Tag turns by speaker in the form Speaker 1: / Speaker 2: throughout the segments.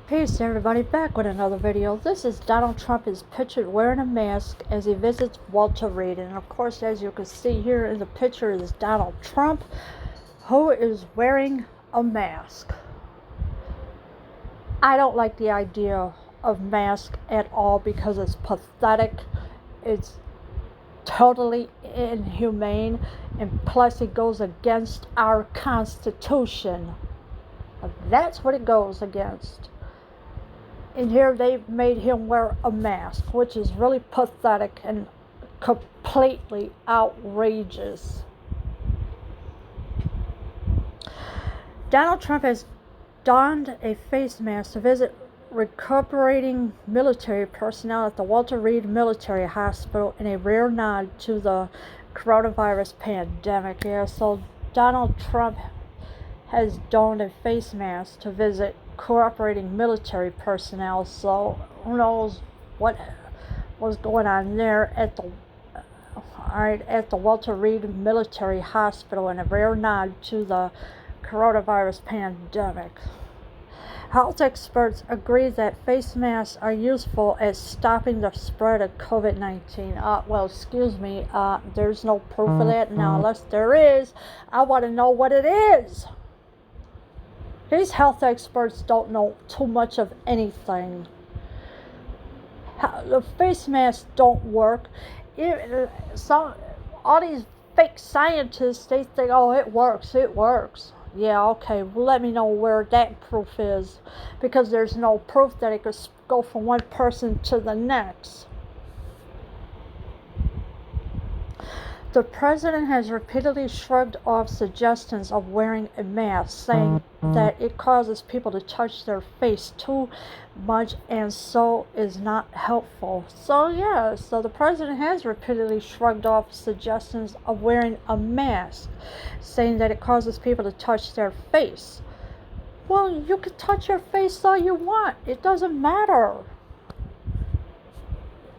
Speaker 1: Peace everybody, back with another video. This is Donald Trump is pictured wearing a mask as he visits Walter Reed. And of course, as you can see here in the picture is Donald Trump, who is wearing a mask. I don't like the idea of mask at all because it's pathetic. It's totally inhumane, and plus it goes against our Constitution. That's what it goes against. And here they've made him wear a mask, which is really pathetic and completely outrageous. Donald Trump has donned a face mask to visit recuperating military personnel at the Walter Reed Military Hospital in a rare nod to the coronavirus pandemic. Yeah, so Donald Trump has donned a face mask to visit cooperating military personnel, so who knows what was going on there at the Walter Reed Military Hospital in a rare nod to the coronavirus pandemic. Health experts agree that face masks are useful at stopping the spread of COVID-19. Well, excuse me, there's no proof of that. Now, unless there is, I want to know what it is. These health experts don't know too much of anything. The face masks don't work. All these fake scientists, they think, oh, it works. Yeah, okay, well, let me know where that proof is, because there's no proof that it could go from one person to the next. The president has repeatedly shrugged off suggestions of wearing a mask, saying that it causes people to touch their face too much and so is not helpful. So the president has repeatedly shrugged off suggestions of wearing a mask, saying that it causes people to touch their face. Well, you can touch your face all you want. It doesn't matter.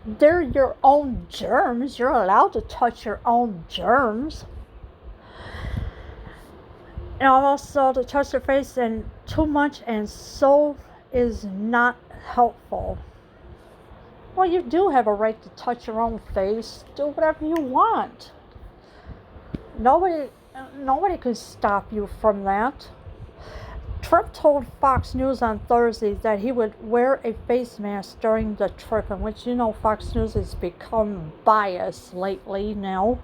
Speaker 1: They're your own germs. You're allowed to touch your own germs. And also to touch your face and too much and so is not helpful. Well, you do have a right to touch your own face. Do whatever you want. Nobody can stop you from that. Trump told Fox News on Thursday that he would wear a face mask during the trip, in which, Fox News has become biased lately now,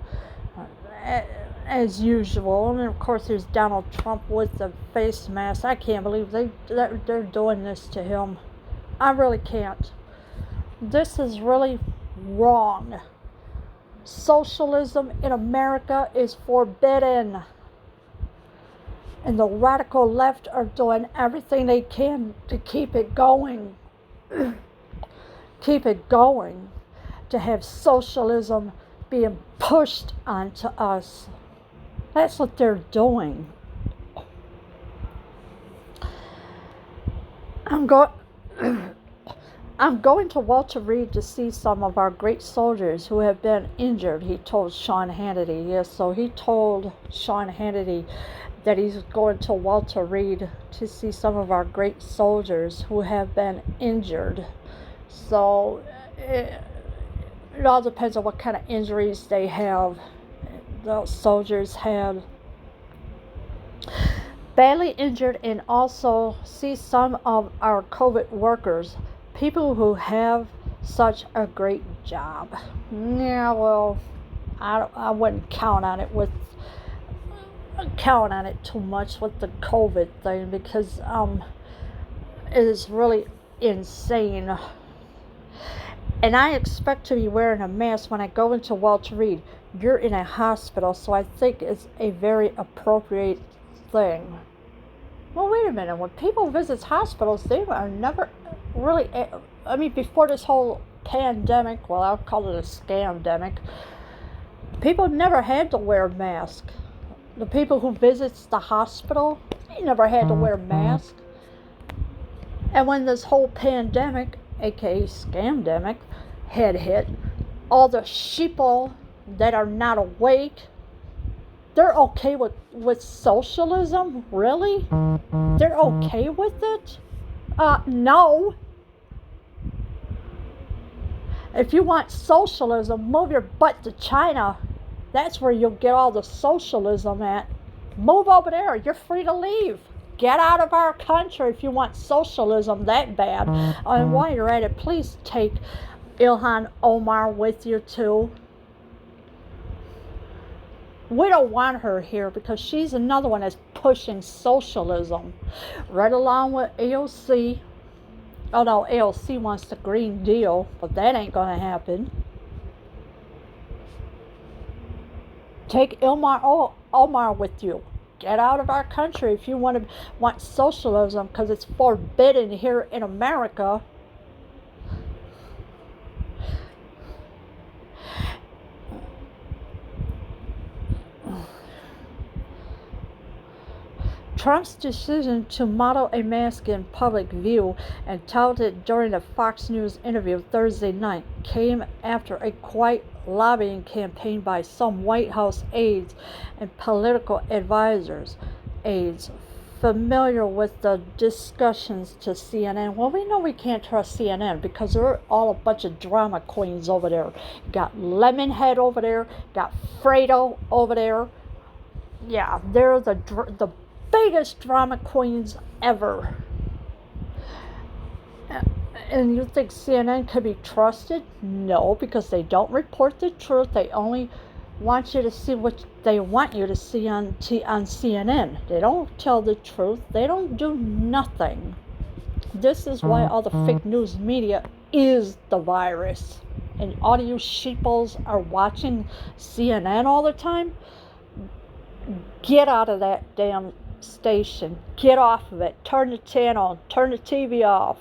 Speaker 1: as usual. And of course, there's Donald Trump with the face mask. I can't believe they're doing this to him. I really can't. This is really wrong. Socialism in America is forbidden. And the radical left are doing everything they can to keep it going. Keep it going. To have socialism being pushed onto us. That's what they're doing. I'm going to Walter Reed to see some of our great soldiers who have been injured, he told Sean Hannity. Yes, so he told Sean Hannity that he's going to Walter Reed to see some of our great soldiers who have been injured. So it all depends on what kind of injuries they have. The soldiers have badly injured, and also see some of our COVID workers, people who have such a great job. Yeah, well, I wouldn't count on it too much with the COVID thing, because it is really insane. And I expect to be wearing a mask when I go into Walter Reed. You're in a hospital, so I think it's a very appropriate thing. Well, wait a minute. When people visit hospitals, they are never really, before this whole pandemic, well, I'll call it a scamdemic, people never had to wear a mask. The people who visits the hospital, they never had to wear a mask. And when this whole pandemic, aka scamdemic, had hit, all the sheeple that are not awake, they're okay with socialism? Really? They're okay with it? No. If you want socialism, move your butt to China. That's where you'll get all the socialism at. Move over there. You're free to leave. Get out of our country if you want socialism that bad. And while you're at it, please take Ilhan Omar with you too. We don't want her here because she's another one that's pushing socialism. Right along with AOC. Oh no, AOC wants the Green Deal, but that ain't gonna happen. Take Omar with you. Get out of our country if you want socialism, because it's forbidden here in America. Trump's decision to model a mask in public view and touted during a Fox News interview Thursday night came after a quiet lobbying campaign by some White House aides and political advisors. Aides familiar with the discussions to CNN. Well, we know we can't trust CNN because they're all a bunch of drama queens over there. You got Lemonhead over there, got Fredo over there. Yeah, they're the biggest drama queens ever. And you think CNN could be trusted? No, because they don't report the truth. They only want you to see what they want you to see on CNN. They don't tell the truth. They don't do nothing. This is why all the fake news media is the virus. And all of you sheeples are watching CNN all the time. Get out of that damn station. Get off of it. Turn the channel. Turn the TV off.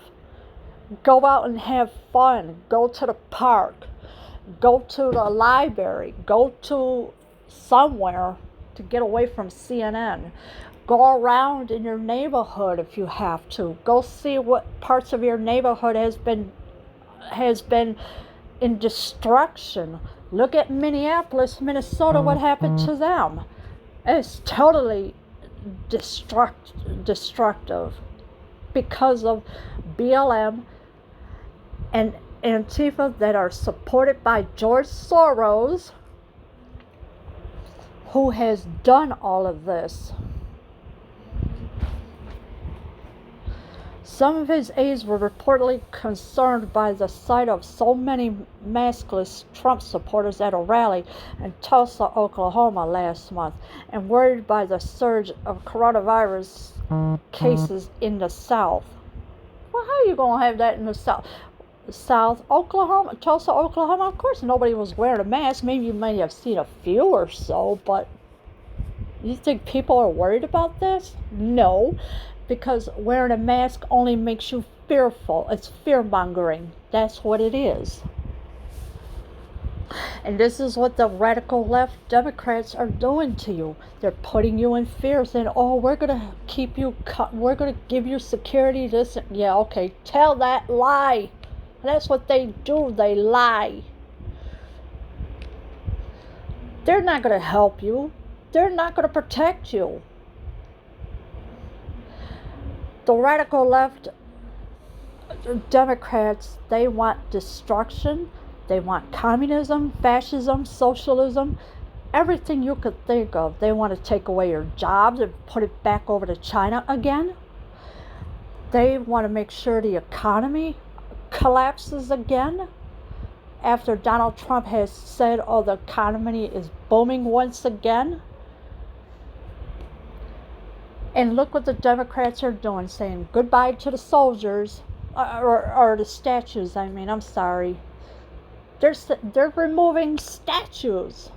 Speaker 1: Go out and have fun. Go to the park. Go to the library. Go to somewhere to get away from CNN. Go around in your neighborhood if you have to. Go see what parts of your neighborhood has been in destruction. Look at Minneapolis, Minnesota, what happened to them. It's totally destructive because of BLM and Antifa that are supported by George Soros, who has done all of this. Some of his aides were reportedly concerned by the sight of so many maskless Trump supporters at a rally in Tulsa, Oklahoma last month, and worried by the surge of coronavirus cases in the South. Well, how are you going to have that in the South? Oklahoma, Tulsa, Oklahoma, of course nobody was wearing a mask. Maybe you may have seen a few or so, but you think people are worried about this? No, because wearing a mask only makes you fearful. It's fear-mongering. That's what it is. And this is what the radical left Democrats are doing to you. They're putting you in fear, saying, oh, we're going to keep you, we're going to give you security, this. Yeah, okay, tell that lie. That's what they do. They lie. They're not going to help you. They're not going to protect you. The radical left Democrats, they want destruction. They want communism, fascism, socialism, everything you could think of. They want to take away your jobs and put it back over to China again. They want to make sure the economy collapses again after Donald Trump has said, oh, the economy is booming once again. And look what the Democrats are doing, saying goodbye to the soldiers, or the statues, I'm sorry. They're removing statues.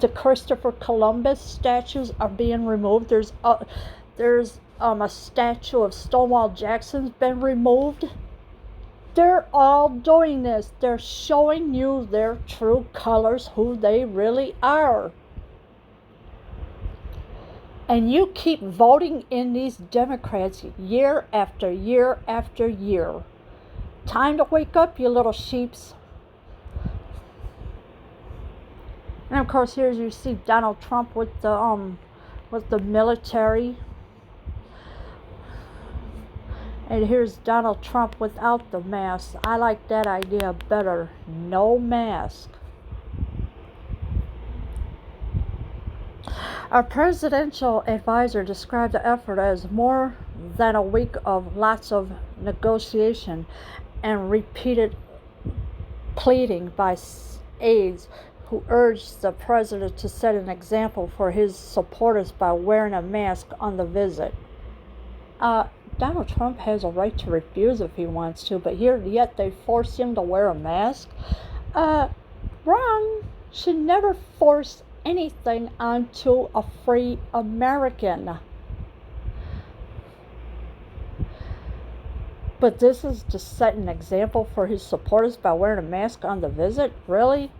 Speaker 1: The Christopher Columbus statues are being removed. There's a statue of Stonewall Jackson's been removed. They're all doing this. They're showing you their true colors, who they really are. And you keep voting in these Democrats year after year after year. Time to wake up, you little sheeps. And of course, here you see Donald Trump with the military. And here's Donald Trump without the mask. I like that idea better. No mask. Our presidential advisor described the effort as more than a week of lots of negotiation and repeated pleading by aides who urged the president to set an example for his supporters by wearing a mask on the visit. Donald Trump has a right to refuse if he wants to, but yet they force him to wear a mask? Wrong. Should never force anything onto a free American. But this is to set an example for his supporters by wearing a mask on the visit? Really?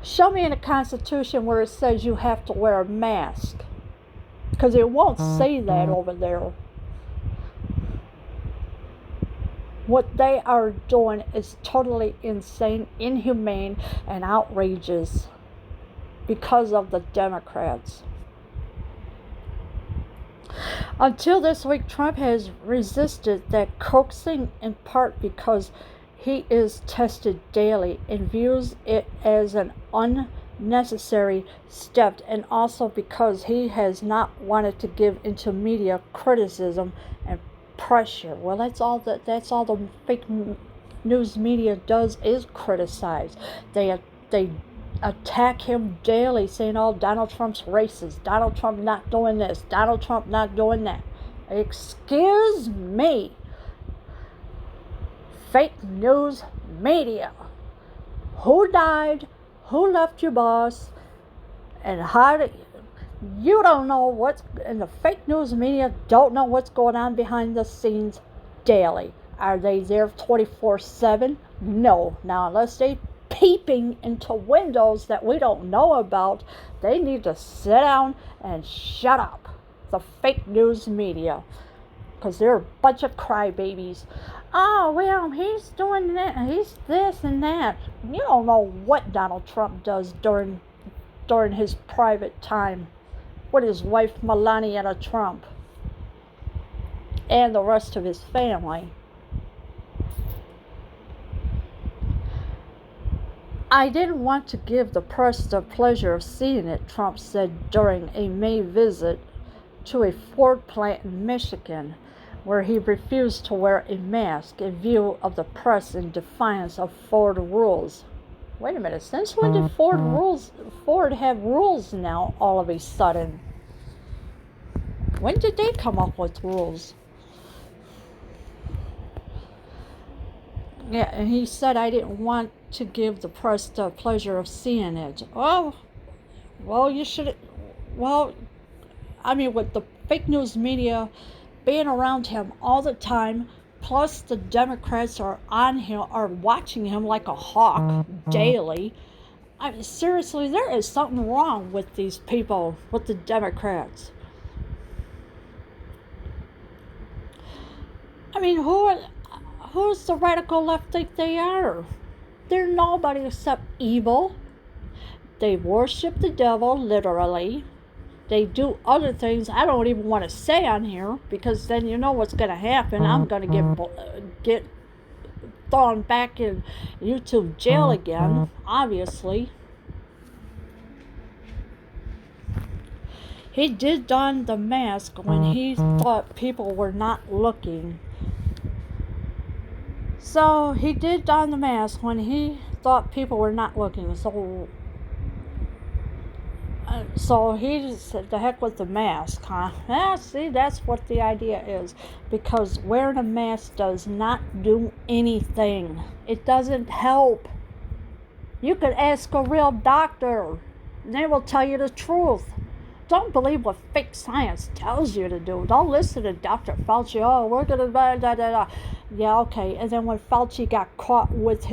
Speaker 1: Show me in the Constitution where it says you have to wear a mask. Because it won't say that over there. What they are doing is totally insane, inhumane, and outrageous because of the Democrats. Until this week, Trump has resisted that coaxing, in part because he is tested daily and views it as an unnecessary step, and also because he has not wanted to give into media criticism and pressure. Well, that's all the fake news media does is criticize. They attack him daily, saying, "Oh, Donald Trump's racist. Donald Trump not doing this. Donald Trump not doing that." Excuse me. Fake news media. Who died? Who left your boss? And how do you don't know what's in the fake news media? Don't know what's going on behind the scenes daily. Are they there 24/7? No. Now, unless they peeping into windows that we don't know about, they need to sit down and shut up. The fake news media, because they're a bunch of crybabies. Oh, well, he's doing that, he's this and that. You don't know what Donald Trump does during his private time with his wife Melania Trump and the rest of his family. I didn't want to give the press the pleasure of seeing it, Trump said during a May visit to a Ford plant in Michigan, where he refused to wear a mask in view of the press in defiance of Ford rules. Wait a minute, since when did Ford have rules now all of a sudden? When did they come up with rules? Yeah, and he said, I didn't want to give the press the pleasure of seeing it. Well, you should. Well, I mean, with the fake news media being around him all the time, plus the Democrats are on him, are watching him like a hawk daily. I mean, seriously, there is something wrong with these people, with the Democrats. I mean, who's the radical left think they are? They're nobody except evil. They worship the devil, literally. They do other things I don't even want to say on here, because then you know what's going to happen. I'm going to get thrown back in YouTube jail again, obviously. He did don the mask when he thought people were not looking. So he did don the mask when he thought people were not looking. So he just said, the heck with the mask, huh? Yeah, see, that's what the idea is. Because wearing a mask does not do anything. It doesn't help. You could ask a real doctor, and they will tell you the truth. Don't believe what fake science tells you to do. Don't listen to Dr. Fauci. Oh, we're going to blah, blah, blah, blah. Yeah, okay. And then when Fauci got caught with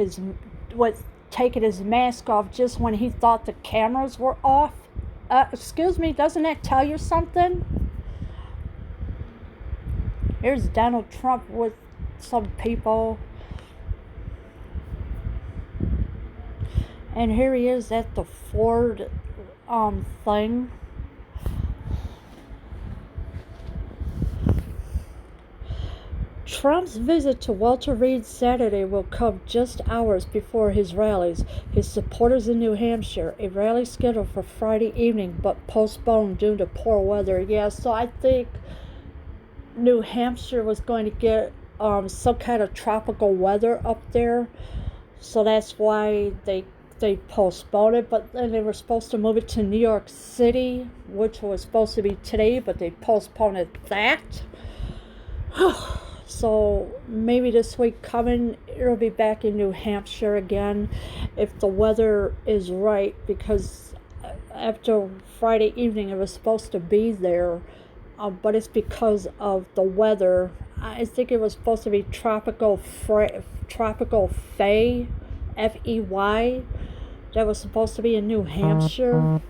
Speaker 1: taking his mask off just when he thought the cameras were off, excuse me, doesn't that tell you something? Here's Donald Trump with some people. And here he is at the Ford thing. Trump's visit to Walter Reed Saturday will come just hours before his rallies. His supporters in New Hampshire, a rally scheduled for Friday evening but postponed due to poor weather. Yeah, so I think New Hampshire was going to get some kind of tropical weather up there, so that's why they postponed it. But then they were supposed to move it to New York City, which was supposed to be today, but they postponed that. So maybe this week coming, it'll be back in New Hampshire again if the weather is right, because after Friday evening it was supposed to be there, but it's because of the weather. I think it was supposed to be tropical Fay, Fey, that was supposed to be in New Hampshire.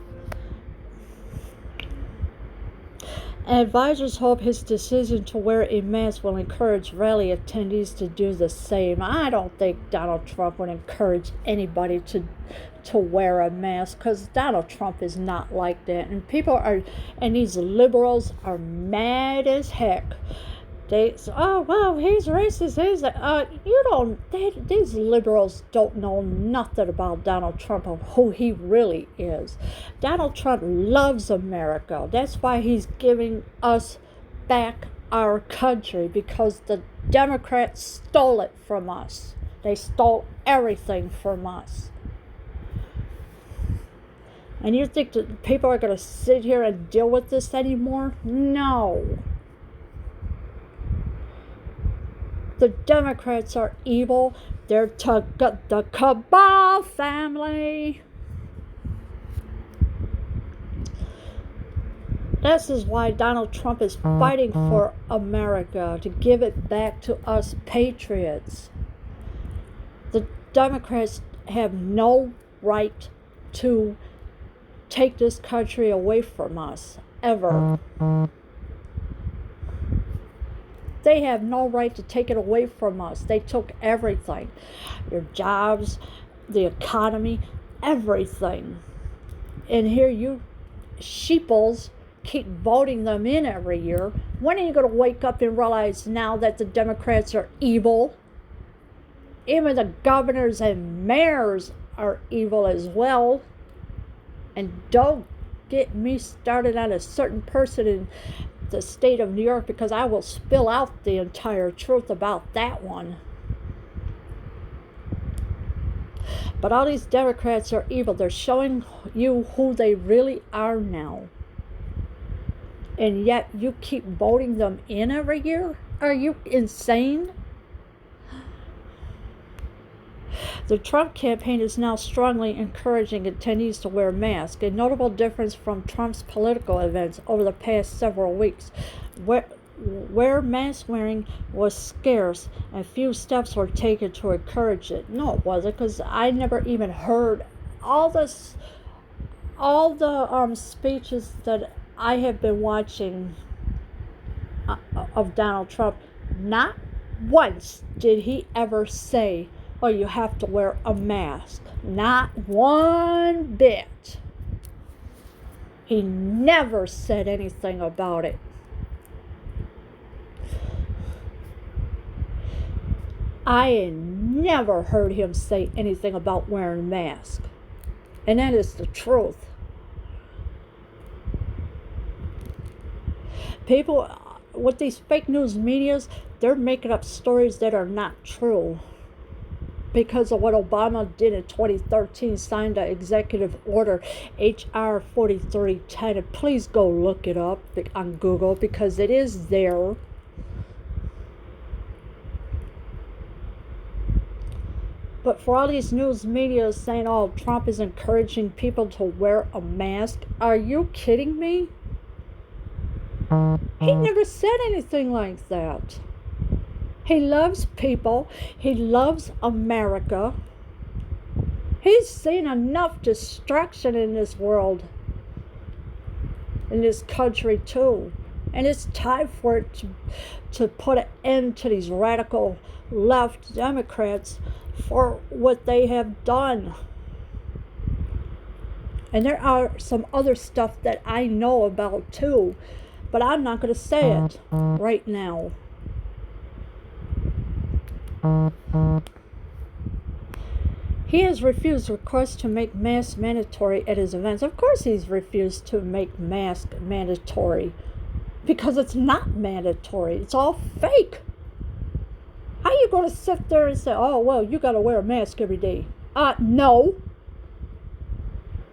Speaker 1: Advisors hope his decision to wear a mask will encourage rally attendees to do the same. I don't think Donald Trump would encourage anybody to wear a mask, because Donald Trump is not like that. And these liberals are mad as heck. They say, oh, well, he's racist. These liberals don't know nothing about Donald Trump or who he really is. Donald Trump loves America. That's why he's giving us back our country, because the Democrats stole it from us. They stole everything from us. And you think that people are going to sit here and deal with this anymore? No. The Democrats are evil. They're the cabal family. This is why Donald Trump is fighting for America, to give it back to us patriots. The Democrats have no right to take this country away from us, ever. They have no right to take it away from us. They took everything. Your jobs, the economy, everything. And here you sheeples keep voting them in every year. When are you going to wake up and realize now that the Democrats are evil? Even the governors and mayors are evil as well. And don't get me started on a certain person in the state of New York, because I will spill out the entire truth about that one. But all these Democrats are evil. They're showing you who they really are now. And yet you keep voting them in every year? Are you insane? The Trump campaign is now strongly encouraging attendees to wear masks, a notable difference from Trump's political events over the past several weeks, where mask wearing was scarce and few steps were taken to encourage it. No, it wasn't, because I never even heard all the speeches that I have been watching of Donald Trump. Not once did he ever say, oh, you have to wear a mask. Not one bit. He never said anything about it. I never heard him say anything about wearing a mask. And that is the truth. People with these fake news medias, they're making up stories that are not true. Because of what Obama did in 2013, signed an executive order, H.R. 4310. And please go look it up on Google, because it is there. But for all these news media saying, oh, Trump is encouraging people to wear a mask, are you kidding me? He never said anything like that. He loves people. He loves America. He's seen enough destruction in this world, in this country too. And it's time for it to put an end to these radical left Democrats for what they have done. And there are some other stuff that I know about too, but I'm not going to say it right now. He has refused requests to make masks mandatory at his events. Of course he's refused to make masks mandatory because it's not mandatory. It's all fake. How are you going to sit there and say, oh, well, you got to wear a mask every day? No.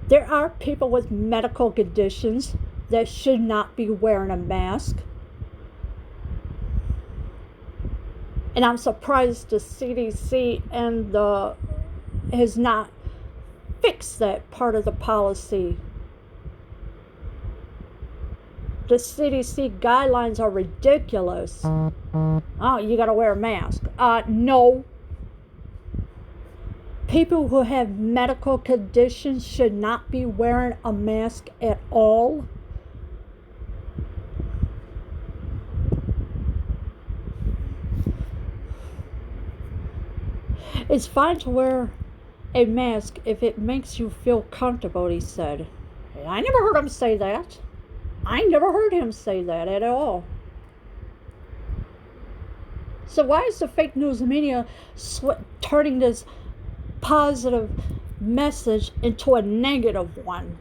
Speaker 1: There are people with medical conditions that should not be wearing a mask. And I'm surprised the CDC and has not fixed that part of the policy. The CDC guidelines are ridiculous. Oh, you got to wear a mask. No. People who have medical conditions should not be wearing a mask at all. It's fine to wear a mask if it makes you feel comfortable, he said. I never heard him say that. I never heard him say that at all. So why is the fake news media turning this positive message into a negative one?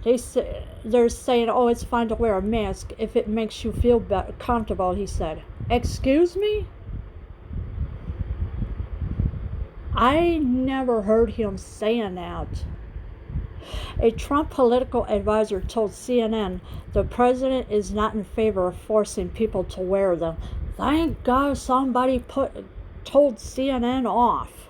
Speaker 1: They're saying, oh, it's fine to wear a mask if it makes you feel comfortable, he said. Excuse me? I never heard him saying that. A Trump political advisor told CNN the president is not in favor of forcing people to wear them. Thank God somebody told CNN off.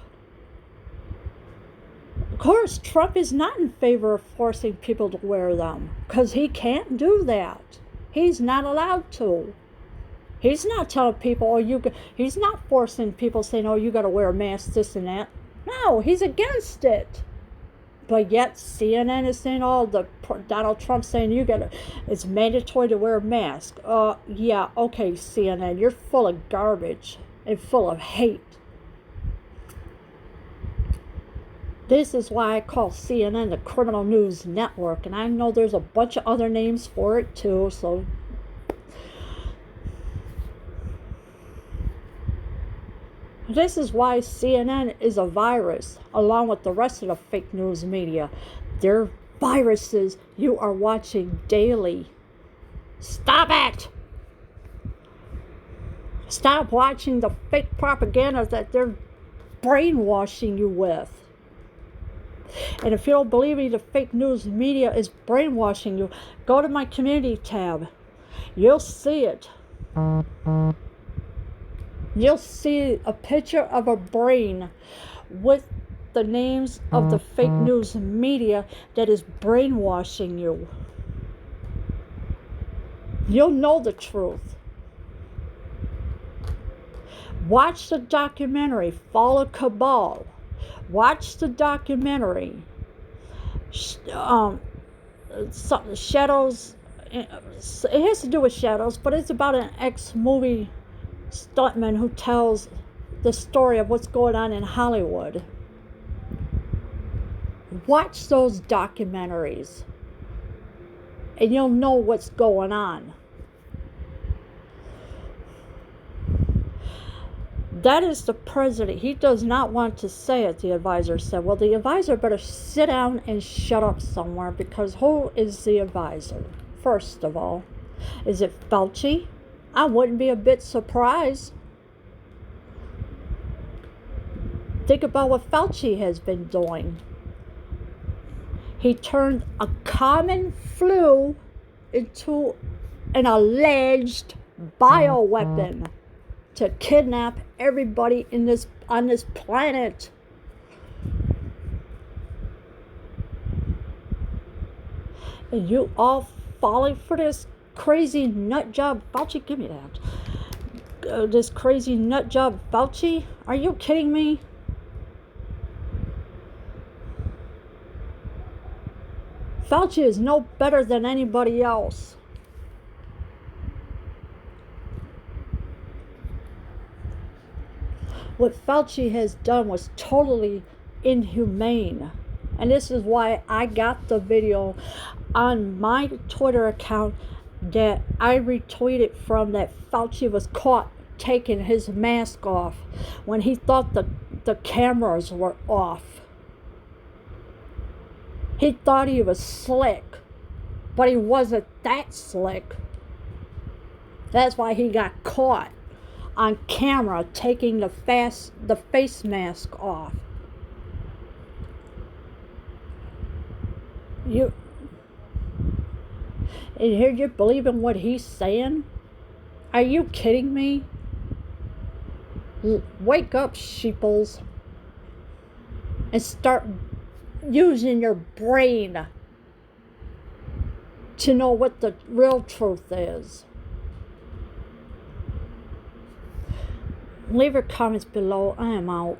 Speaker 1: Of course, Trump is not in favor of forcing people to wear them because he can't do that. He's not allowed to. He's not telling people, he's not forcing people saying, oh, you got to wear a mask, this and that. No, he's against it. But yet CNN is saying, Donald Trump saying it's mandatory to wear a mask. Yeah, okay, CNN, you're full of garbage and full of hate. This is why I call CNN the Criminal News Network, and I know there's a bunch of other names for it too, so this is why CNN is a virus, along with the rest of the fake news media. They're viruses you are watching daily. Stop it! Stop watching the fake propaganda that they're brainwashing you with. And if you don't believe me, the fake news media is brainwashing you, go to my community tab. You'll see it. You'll see a picture of a brain with the names of the fake news media that is brainwashing you. You'll know the truth. Watch the documentary, Fall of Cabal. Watch the documentary, Shadows. It has to do with shadows, but it's about an ex-movie stuntman who tells the story of what's going on in Hollywood. Watch those documentaries and you'll know what's going on. That is the president. He does not want to say it, the advisor said. Well, the advisor better sit down and shut up somewhere, because who is the advisor? First of all, is it Fauci? I wouldn't be a bit surprised. Think about what Fauci has been doing. He turned a common flu into an alleged bioweapon to kidnap everybody on this planet. And you all falling for this crazy nut job Fauci? Give me that. This crazy nut job Fauci? Are you kidding me? Fauci is no better than anybody else. What Fauci has done was totally inhumane. And this is why I got the video on my Twitter account that I retweeted from, that Fauci was caught taking his mask off when he thought the cameras were off. He thought he was slick, but he wasn't that slick. That's why he got caught on camera taking the face mask off. And here you're believing what he's saying? Are you kidding me? Wake up, sheeples, and start using your brain to know what the real truth is. Leave your comments below. I am out.